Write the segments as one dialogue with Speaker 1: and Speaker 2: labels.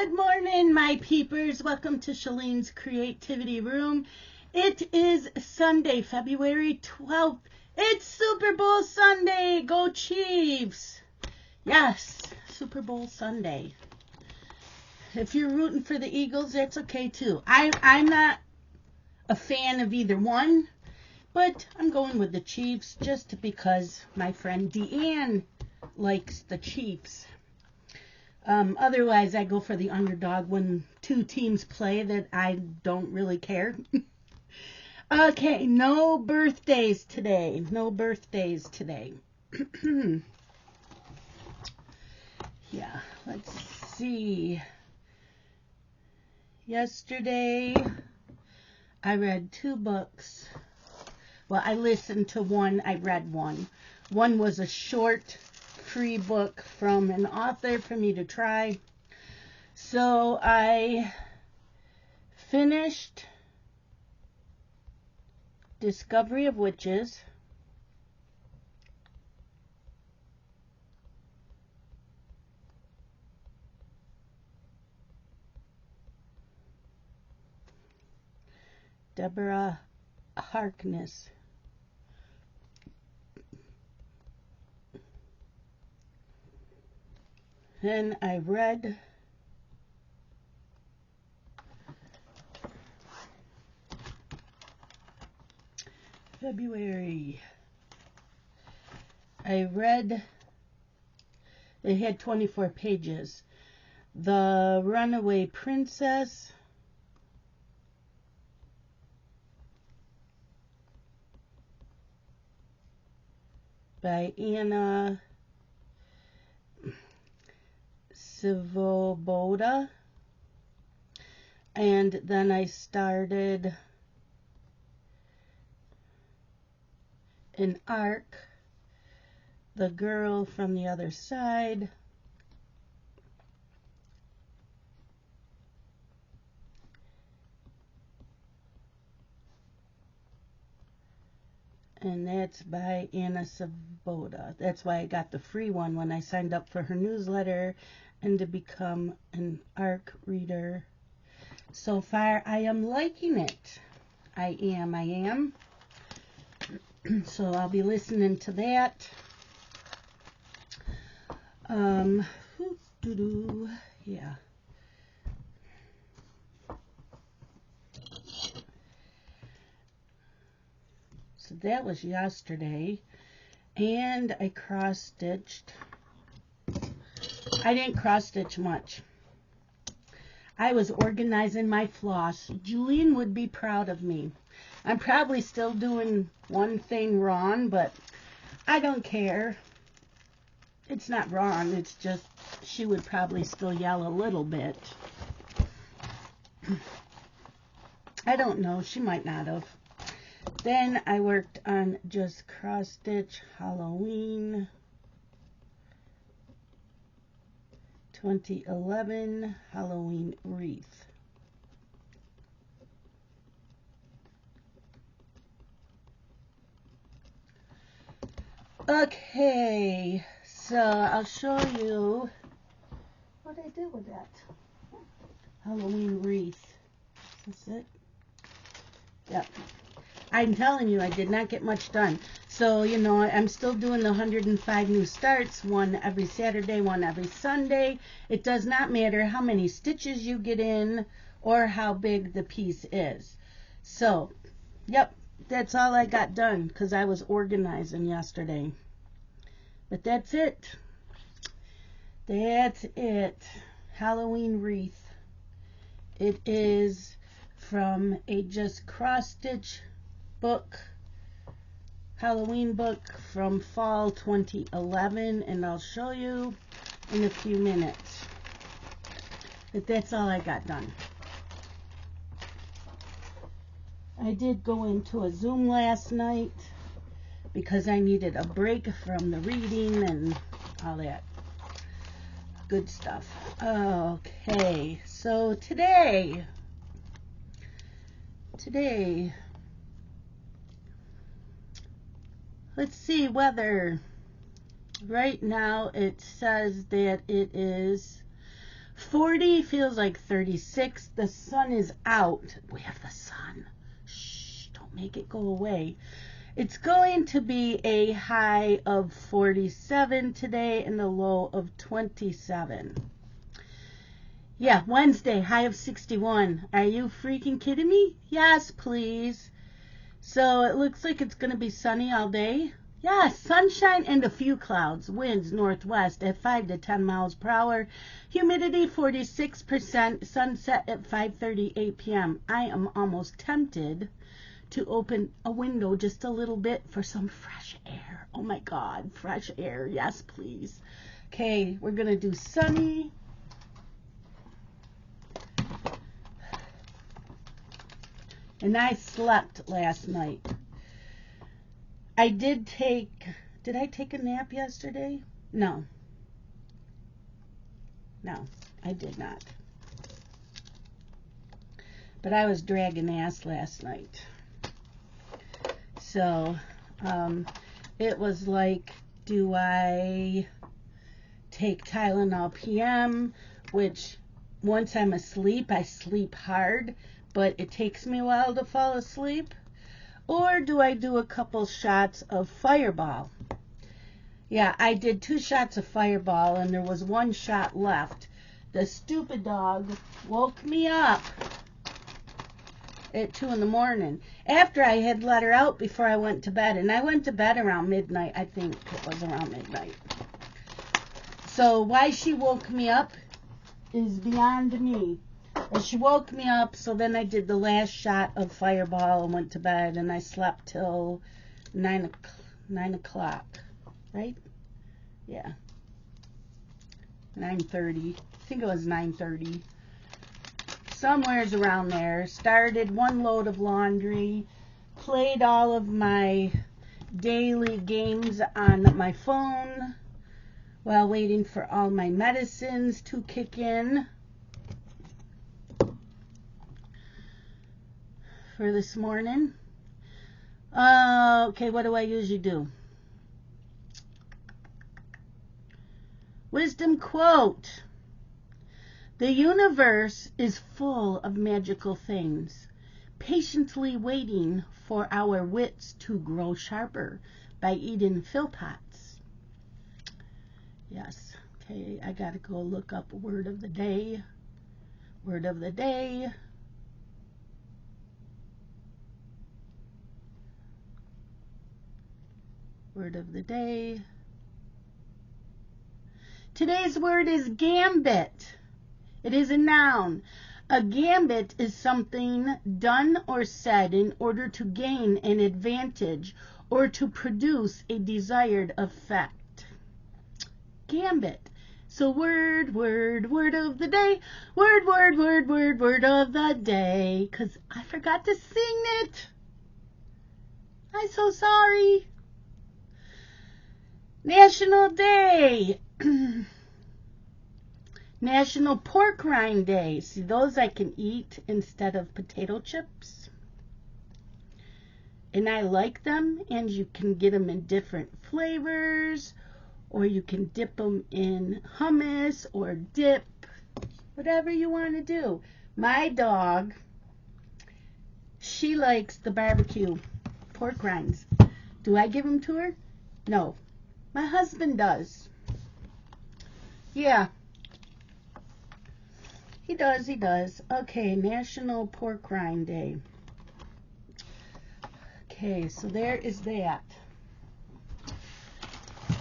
Speaker 1: Good morning, my peepers. Welcome to Shalene's Creativity Room. It is Sunday, February 12th. It's Super Bowl Sunday. Go Chiefs. Yes, Super Bowl Sunday. If you're rooting for the Eagles, that's okay too. I'm not a fan of either one, but I'm going with the Chiefs just because my friend Deanne likes the Chiefs. Otherwise, I go for the underdog when two teams play that I don't really care. Okay, no birthdays today. No birthdays today. Yeah, let's see. Yesterday, I read 2 books. Well, I listened to one, I read one. One was a short free book from an author for me to try. So I finished Discovery of Witches. Deborah Harkness. Then I read February. I read, it had 24 pages. The Runaway Princess by Anna Svoboda. And then I started an arc, The Girl from the Other Side. And that's by Anna Svoboda. That's why I got the free one when I signed up for her newsletter and to become an ARC reader. So far, I am liking it. I am. So I'll be listening to that. Yeah. So that was yesterday. And I cross-stitched. I didn't cross-stitch much. I was organizing my floss. Julian would be proud of me. I'm probably still doing one thing wrong, but I don't care. It's not wrong. It's just she would probably still yell a little bit. I don't know. She might not have. Then I worked on Just Cross Stitch Halloween 2011 Halloween wreath. Okay, so I'll show you what I did with that Halloween wreath. Is this it? Yep. I'm telling you, I did not get much done. So, you know, I'm still doing the 105 new starts, one every Saturday, one every Sunday. It does not matter how many stitches you get in or how big the piece is. So, yep, that's all I got done because I was organizing yesterday. But that's it. That's it. Halloween wreath. It is from a Just Cross Stitch book, Halloween book from fall 2011, and I'll show you in a few minutes. But that's all I got done. I did go into a Zoom last night because I needed a break from the reading and all that good stuff. Okay, so today, let's see weather. Right now it says that it is 40 feels like 36. The sun is out. We have the sun. Shh, don't make it go away. It's going to be a high of 47 today and a low of 27. Yeah, Wednesday, high of 61. Are you freaking kidding me? Yes, please. So it looks like it's going to be sunny all day. Yes, sunshine and a few clouds. Winds northwest at 5 to 10 miles per hour. Humidity 46%. Sunset at 5:38 p.m. I am almost tempted to open a window just a little bit for some fresh air. Oh my God, fresh air. Yes, please. Okay, we're going to do sunny. And I slept last night. Did I take a nap yesterday? No. No, I did not. But I was dragging ass last night. So, it was like, do I take Tylenol PM, which once I'm asleep, I sleep hard, but it takes me a while to fall asleep? Or do I do a couple shots of Fireball? Yeah, I did 2 shots of Fireball and there was 1 shot left. The stupid dog woke me up at 2 in the morning after I had let her out before I went to bed. And I went to bed around midnight. I think it was around midnight. So why she woke me up is beyond me. And she woke me up, so then I did the last shot of Fireball and went to bed, and I slept till 9 o'clock, right? Yeah. 9:30. I think it was 9:30. Somewhere's around there. Started 1 load of laundry, played all of my daily games on my phone while waiting for all my medicines to kick in for this morning. Okay, what do I usually do? Wisdom quote. The universe is full of magical things, patiently waiting for our wits to grow sharper by Eden Philpotts. Yes. Okay, I gotta go look up word of the day. Word of the day. Word of the day. Today's word is gambit. It is a noun. A gambit is something done or said in order to gain an advantage or to produce a desired effect. Gambit. So word of the day. Word of the day. Because I forgot to sing it. I'm so sorry. National Day. National Pork Rind Day. See, those I can eat instead of potato chips. And I like them, and you can get them in different flavors, or you can dip them in hummus or dip, whatever you want to do. My dog, she likes the barbecue pork rinds. Do I give them to her? No. My husband does. Yeah. He does. Okay, National Pork Rind Day. Okay, so there is that.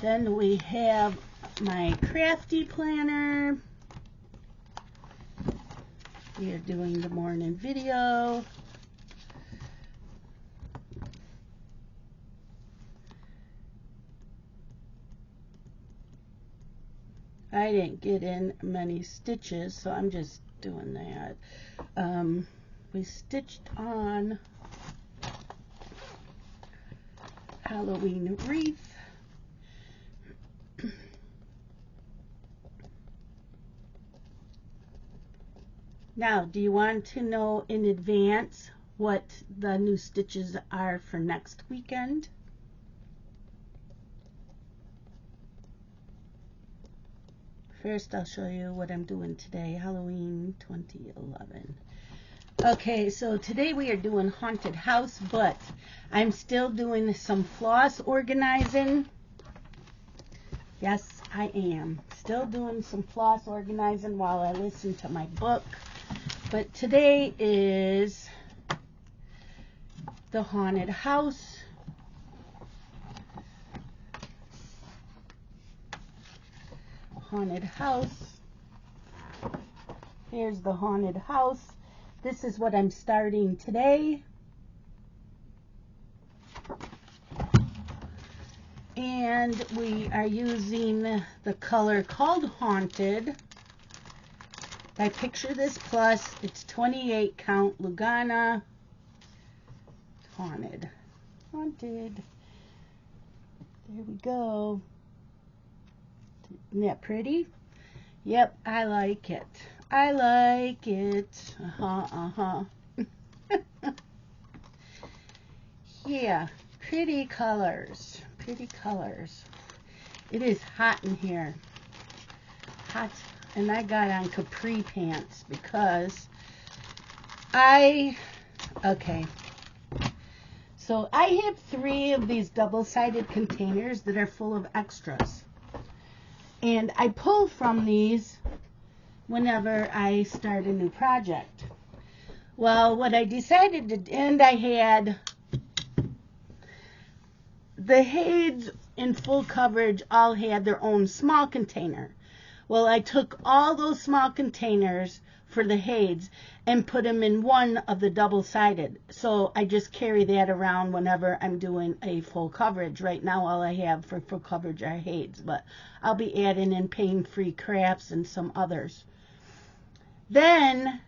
Speaker 1: Then we have my crafty planner. We are doing the morning video. I didn't get in many stitches, so I'm just doing that. We stitched on Halloween wreath. Now, do you want to know in advance what the new stitches are for next weekend? First, I'll show you what I'm doing today, Halloween 2011. Okay, so today we are doing haunted house, but I'm still doing some floss organizing. Yes, I am. Still doing some floss organizing while I listen to my book. But today is the haunted house. Haunted house. Here's the haunted house. This is what I'm starting today. And we are using the color called Haunted by Picture This Plus. It's 28 count Lugana. Haunted. Haunted. There we go. Isn't that pretty? Yep, I like it. I like it. Yeah, pretty colors. Pretty colors. It is hot in here. Hot. And I got on capri pants because okay. So I have 3 of these double-sided containers that are full of extras. And I pull from these whenever I start a new project. Well, what I decided to, and I had the Hades in full coverage all had their own small container. Well, I took all those small containers for the Hades and put them in one of the double-sided. So I just carry that around whenever I'm doing a full coverage. Right now, all I have for full coverage are Hades, but I'll be adding in pain-free crafts and some others. Then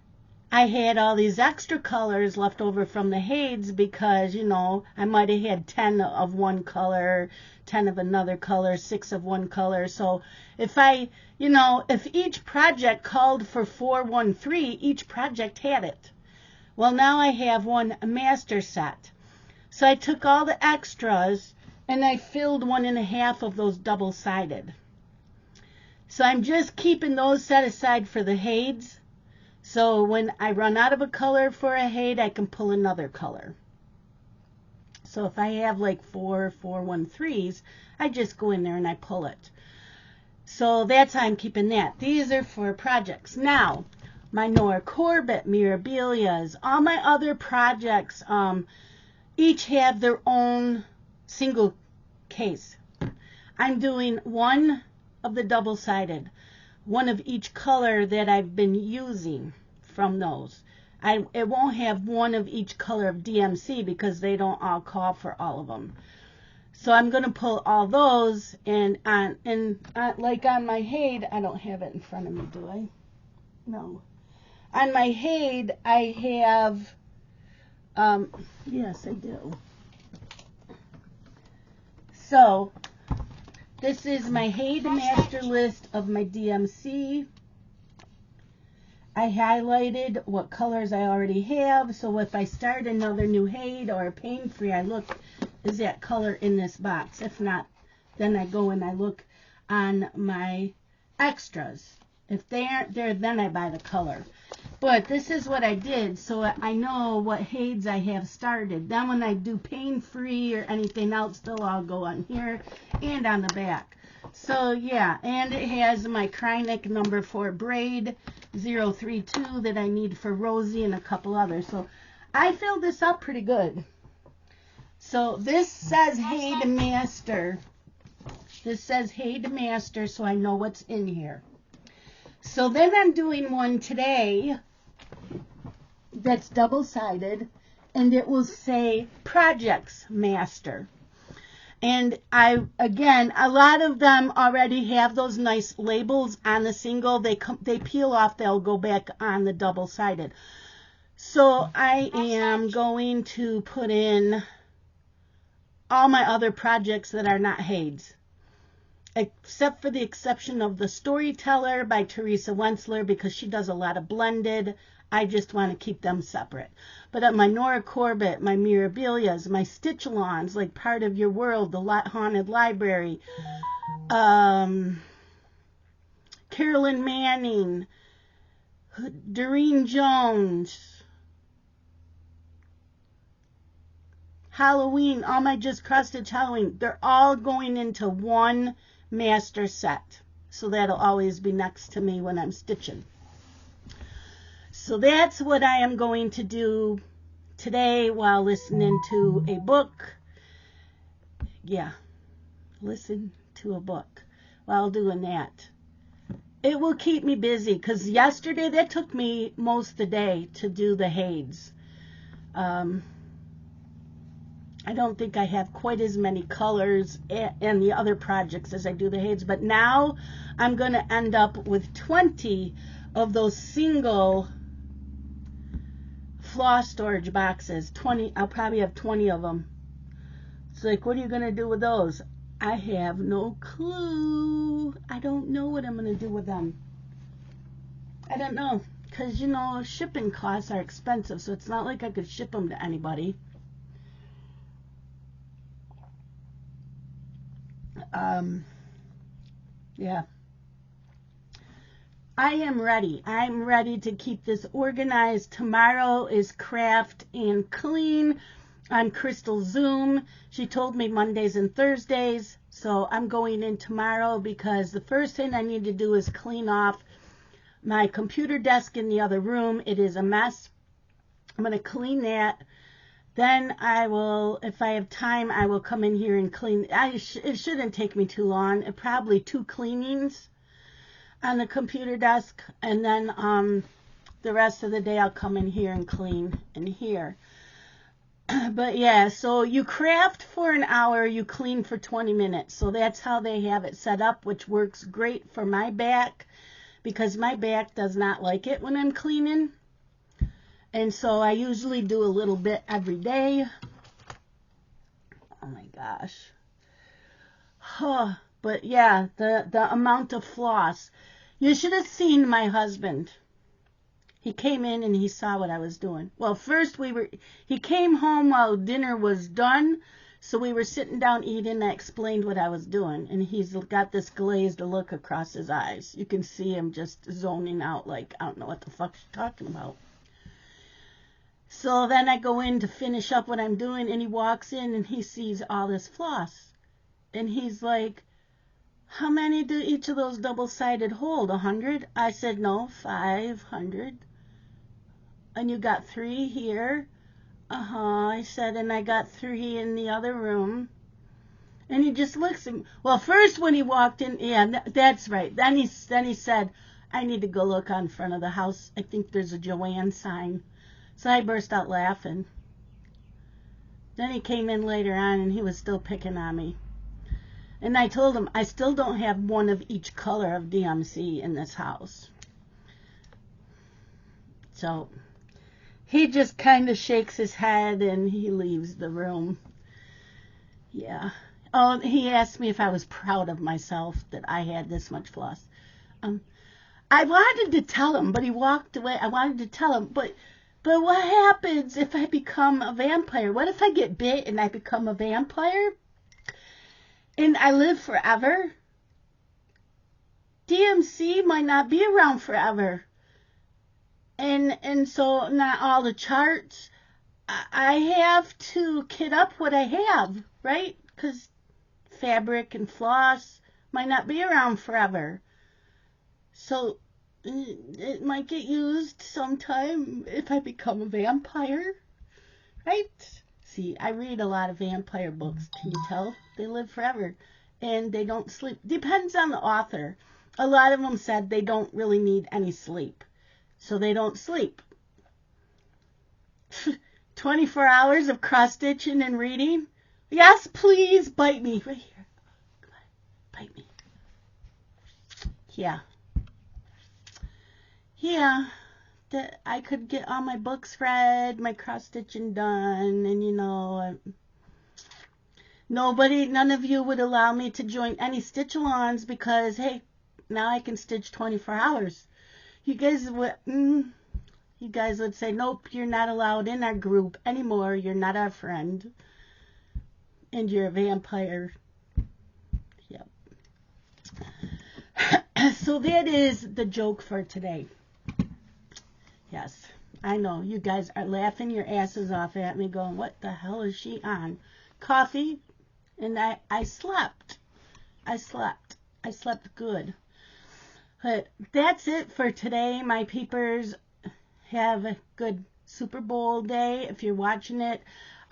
Speaker 1: I had all these extra colors left over from the Hades because, you know, I might have had 10 of one color, 10 of another color, 6 of one color. So if if each project called for 413, each project had it. Well, now I have one master set. So I took all the extras and I filled 1.5 of those double-sided. So I'm just keeping those set aside for the Hades. So when I run out of a color for a Hade, I can pull another color. So if I have like 4 413s, I just go in there and I pull it. So that's how I'm keeping that. These are for projects. Now, my Nora Corbett Mirabilias, all my other projects, each have their own single case. I'm doing one of the double-sided, one of each color that I've been using from those. It won't have one of each color of DMC because they don't all call for all of them. So I'm going to pull all those and like on my Hade, I don't have it in front of me, do I? No. On my Hade, I have, yes, I do. So this is my Hade master list of my DMC. I highlighted what colors I already have, so if I start another new Hade or pain-free, I look, is that color in this box? If not, then I go and I look on my extras. If they aren't there, then I buy the color. But this is what I did, so I know what Hades I have started. Then when I do pain-free or anything else, they'll all go on here and on the back. So yeah, and it has my Krynic number 4 braid 032 that I need for Rosie and a couple others. So I filled this up pretty good. So this says Hade Master. This says Hade Master, so I know what's in here. So then I'm doing one today that's double-sided, and it will say Projects Master. And again, a lot of them already have those nice labels on the single. They peel off, they'll go back on the double-sided. So I am going to put in all my other projects that are not Hades, except for the exception of The Storyteller by Teresa Wentzler, because she does a lot of blended. I just want to keep them separate. But at my Nora Corbett, my Mirabilias, my Stitch-alongs, like Part of Your World, the Haunted Library, Carolyn Manning, Doreen Jones, Halloween, all my Just Cross Stitch Halloween, they're all going into one master set. So that'll always be next to me when I'm stitching. So that's what I am going to do today while listening to a book. Yeah, listen to a book while doing that. It will keep me busy because yesterday that took me most of the day to do the Hades. I don't think I have quite as many colors and the other projects as I do the Hades, but now I'm going to end up with 20 of those single floss storage boxes. 20, I'll probably have 20 of them. It's like, what are you going to do with those? I have no clue. I don't know what I'm going to do with them. I don't know, because, you know, shipping costs are expensive, so it's not like I could ship them to anybody. Yeah. I am ready. I'm ready to keep this organized. Tomorrow is craft and clean on Crystal Zoom. She told me Mondays and Thursdays, so I'm going in tomorrow because the first thing I need to do is clean off my computer desk in the other room. It is a mess. I'm going to clean that. Then I will, if I have time, I will come in here and clean. It shouldn't take me too long. Probably 2 cleanings on the computer desk. And then the rest of the day I'll come in here and clean in here. But yeah, so you craft for an hour, you clean for 20 minutes. So that's how they have it set up, which works great for my back because my back does not like it when I'm cleaning. And so I usually do a little bit every day. Oh my gosh. Huh. But yeah, the amount of floss. You should have seen my husband. He came in and he saw what I was doing. Well, first he came home while dinner was done. So we were sitting down eating. I explained what I was doing. And he's got this glazed look across his eyes. You can see him just zoning out like, I don't know what the fuck she's talking about. So then I go in to finish up what I'm doing, and he walks in and he sees all this floss. And he's like, how many do each of those double-sided hold? 100? I said, no, 500. And you got 3 here? I said, and I got 3 in the other room. And he just looks at me. Well, first when he walked in, yeah, that's right. Then he said, I need to go look on front of the house. I think there's a Joanne sign. So I burst out laughing. Then he came in later on and he was still picking on me. And I told him, I still don't have one of each color of DMC in this house. So he just kind of shakes his head and he leaves the room. Yeah. Oh, he asked me if I was proud of myself that I had this much floss. I wanted to tell him, but he walked away. I wanted to tell him, but what happens if I become a vampire? What if I get bit and I become a vampire? And I live forever? DMC might not be around forever. And so not all the charts. I have to kit up what I have, right? Because fabric and floss might not be around forever. So it might get used sometime if I become a vampire, right? See, I read a lot of vampire books. Can you tell? They live forever, and they don't sleep. Depends on the author. A lot of them said they don't really need any sleep, so they don't sleep. 24 hours of cross-stitching and reading? Yes, please, bite me. Right here. Come on, bite me. Yeah. Yeah, that I could get all my books read, my cross-stitching done, and you know, none of you would allow me to join any stitch-alongs because, hey, now I can stitch 24 hours. You guys would say, nope, you're not allowed in our group anymore. You're not our friend, and you're a vampire. Yep. So that is the joke for today. Yes, I know you guys are laughing your asses off at me going, what the hell is she on? Coffee, and I slept. I slept good. But that's it for today, my peepers. Have a good Super Bowl day if you're watching it.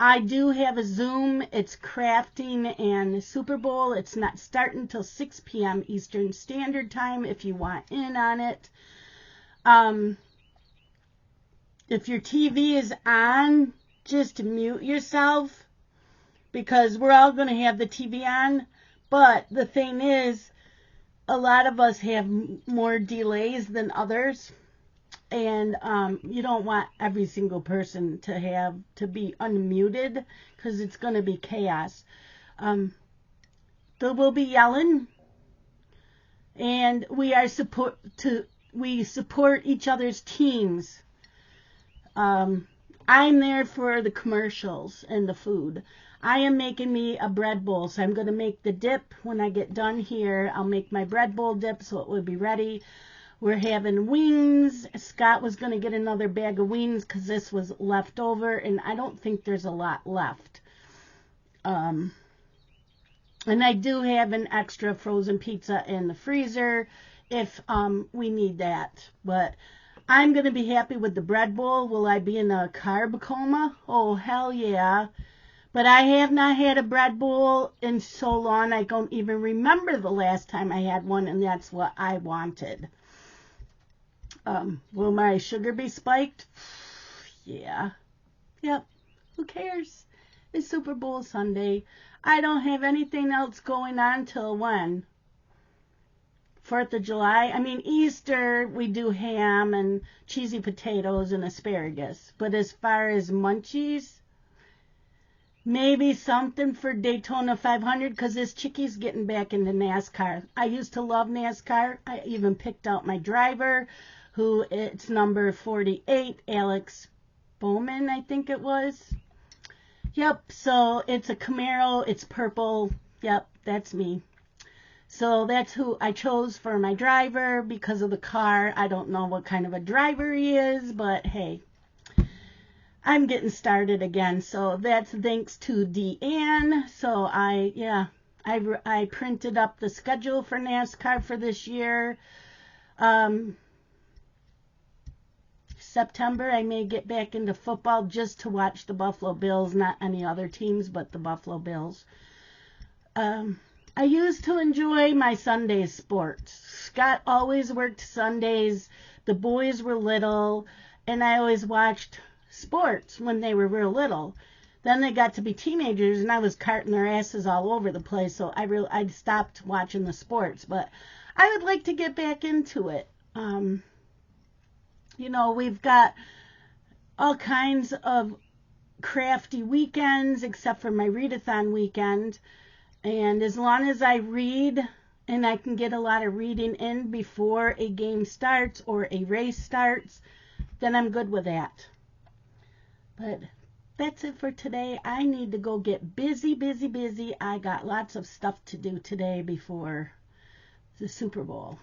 Speaker 1: I do have a Zoom. It's crafting and Super Bowl. It's not starting until 6 p.m. Eastern Standard Time if you want in on it. If your TV is on, just mute yourself because we're all going to have the TV on. But the thing is, a lot of us have more delays than others. And you don't want every single person to be unmuted because it's going to be chaos. There will be yelling, and we support each other's teams. I'm there for the commercials and the food. I am making me a bread bowl, so I'm going to make the dip when I get done here. I'll make my bread bowl dip so it will be ready. We're having wings. Scott was going to get another bag of wings because this was left over, and I don't think there's a lot left. And I do have an extra frozen pizza in the freezer if we need that. But I'm going to be happy with the bread bowl. Will I be in a carb coma? Oh, hell yeah. But I have not had a bread bowl in so long, I don't even remember the last time I had one, and that's what I wanted. Will my sugar be spiked? Yeah. Yep. Who cares? It's Super Bowl Sunday. I don't have anything else going on till when? 4th of July? I mean, Easter, we do ham and cheesy potatoes and asparagus. But as far as munchies, maybe something for Daytona 500 because this chickie's getting back into NASCAR. I used to love NASCAR. I even picked out my driver, who it's number 48, Alex Bowman, I think it was. Yep, so it's a Camaro. It's purple. Yep, that's me. So that's who I chose for my driver because of the car. I don't know what kind of a driver he is, but hey. I'm getting started again, so that's thanks to Deanne. So I printed up the schedule for NASCAR for this year. September, I may get back into football just to watch the Buffalo Bills, not any other teams, but the Buffalo Bills. I used to enjoy my Sunday sports. Scott always worked Sundays. The boys were little, and I always watched sports when they were real little. Then they got to be teenagers, and I was carting their asses all over the place, so I stopped watching the sports. But I would like to get back into it. We've got all kinds of crafty weekends, except for my readathon weekend. And as long as I read, and I can get a lot of reading in before a game starts or a race starts, then I'm good with that. But that's it for today. I need to go get busy. I got lots of stuff to do today before the Super Bowl.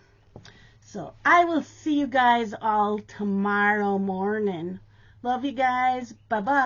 Speaker 1: So I will see you guys all tomorrow morning. Love you guys. Bye-bye.